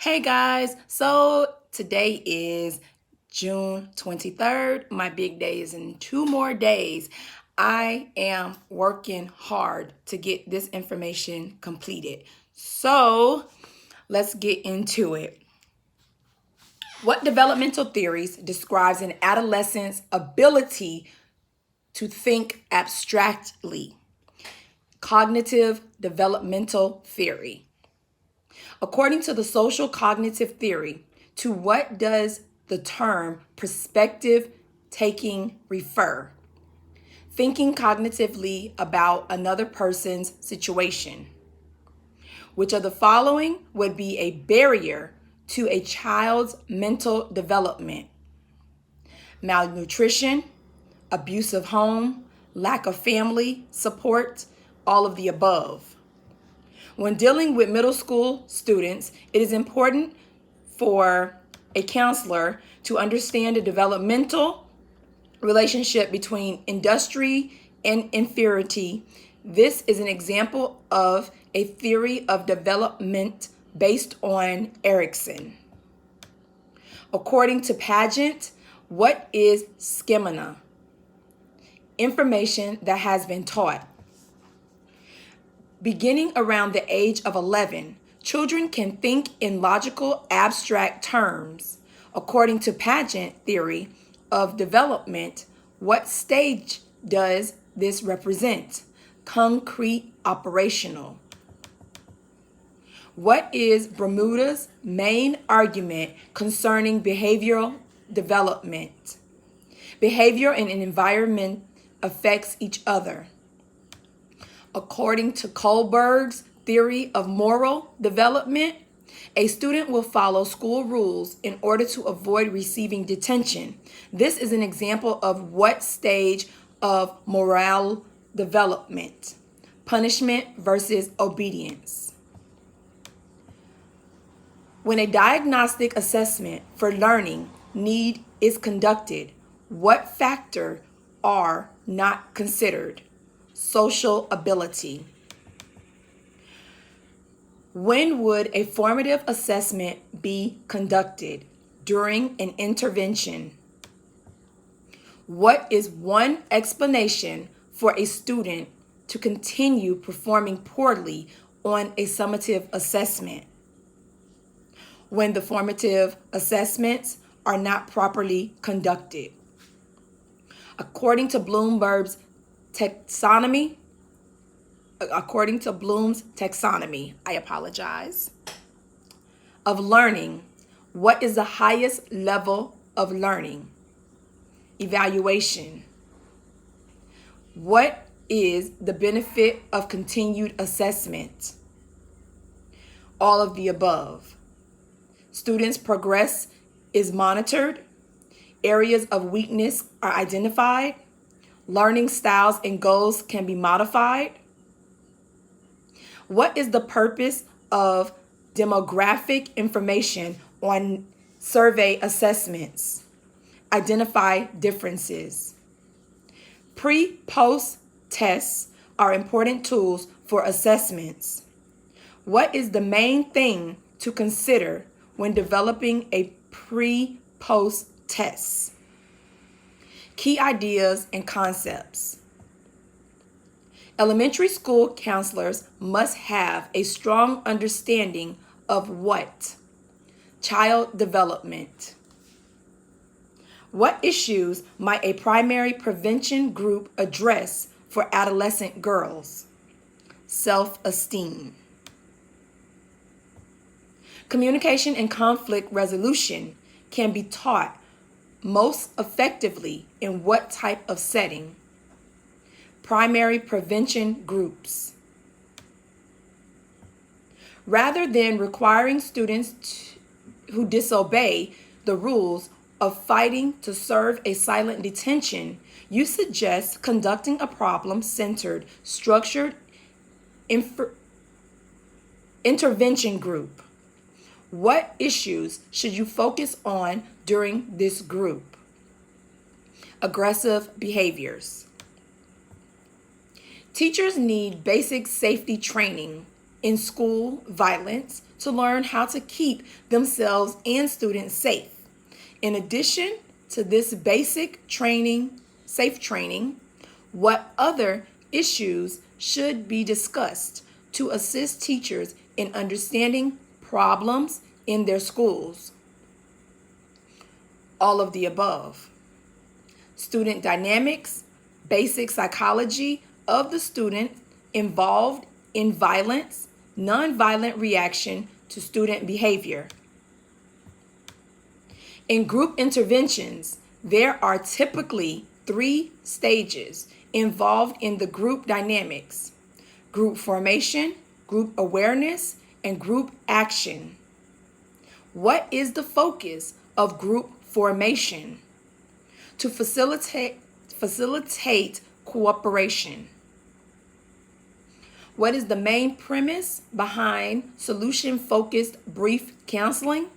Hey guys, so today is June 23rd. My big day is in 2 more days. I am working hard to get this information completed. So let's get into it. What developmental theories describes an adolescent's ability to think abstractly? Cognitive developmental theory. According to the social cognitive theory, to what does the term perspective taking refer? Thinking cognitively about another person's situation. Which of the following would be a barrier to a child's mental development? Malnutrition, abusive home, lack of family support, all of the above. When dealing with middle school students, it is important for a counselor to understand the developmental relationship between industry and inferiority. This is an example of a theory of development based on Erikson. According to Pageant, what is schema? Information that has been taught. Beginning around the age of 11, children can think in logical, abstract terms. According to Pageant theory of development, what stage does this represent? Concrete operational. What is Bermuda's main argument concerning behavioral development? Behavior and environment affects each other. According to Kohlberg's theory of moral development, a student will follow school rules in order to avoid receiving detention. This is an example of what stage of moral development? Punishment versus obedience. When a diagnostic assessment for learning need is conducted, what factors are not considered? Social ability. When would a formative assessment be conducted? During an intervention. What is one explanation for a student to continue performing poorly on a summative assessment? When the formative assessments are not properly conducted. According to Bloom's taxonomy, of learning, what is the highest level of learning? Evaluation. What is the benefit of continued assessment? All of the above. Students' progress is monitored. Areas of weakness are identified. Learning styles and goals can be modified. What is the purpose of demographic information on survey assessments? Identify differences. Pre-post tests are important tools for assessments. What is the main thing to consider when developing a pre-post test? Key ideas and concepts. Elementary school counselors must have a strong understanding of what? Child development. What issues might a primary prevention group address for adolescent girls? Self-esteem. Communication and conflict resolution can be taught most effectively in what type of setting? Primary prevention groups. Rather than requiring students who disobey the rules of fighting to serve a silent detention, you suggest conducting a problem-centered, structured intervention group. What issues should you focus on during this group? Aggressive behaviors. Teachers need basic safety training in school violence to learn how to keep themselves and students safe. In addition to this basic training, safe training, what other issues should be discussed to assist teachers in understanding problems in their schools? All of the above. Student dynamics, basic psychology of the student involved in violence, nonviolent reaction to student behavior. In group interventions, there are typically 3 stages involved in the group dynamics: group formation, group awareness, and group action. What is the focus of group formation? To facilitate cooperation. What is the main premise behind solution-focused brief counseling?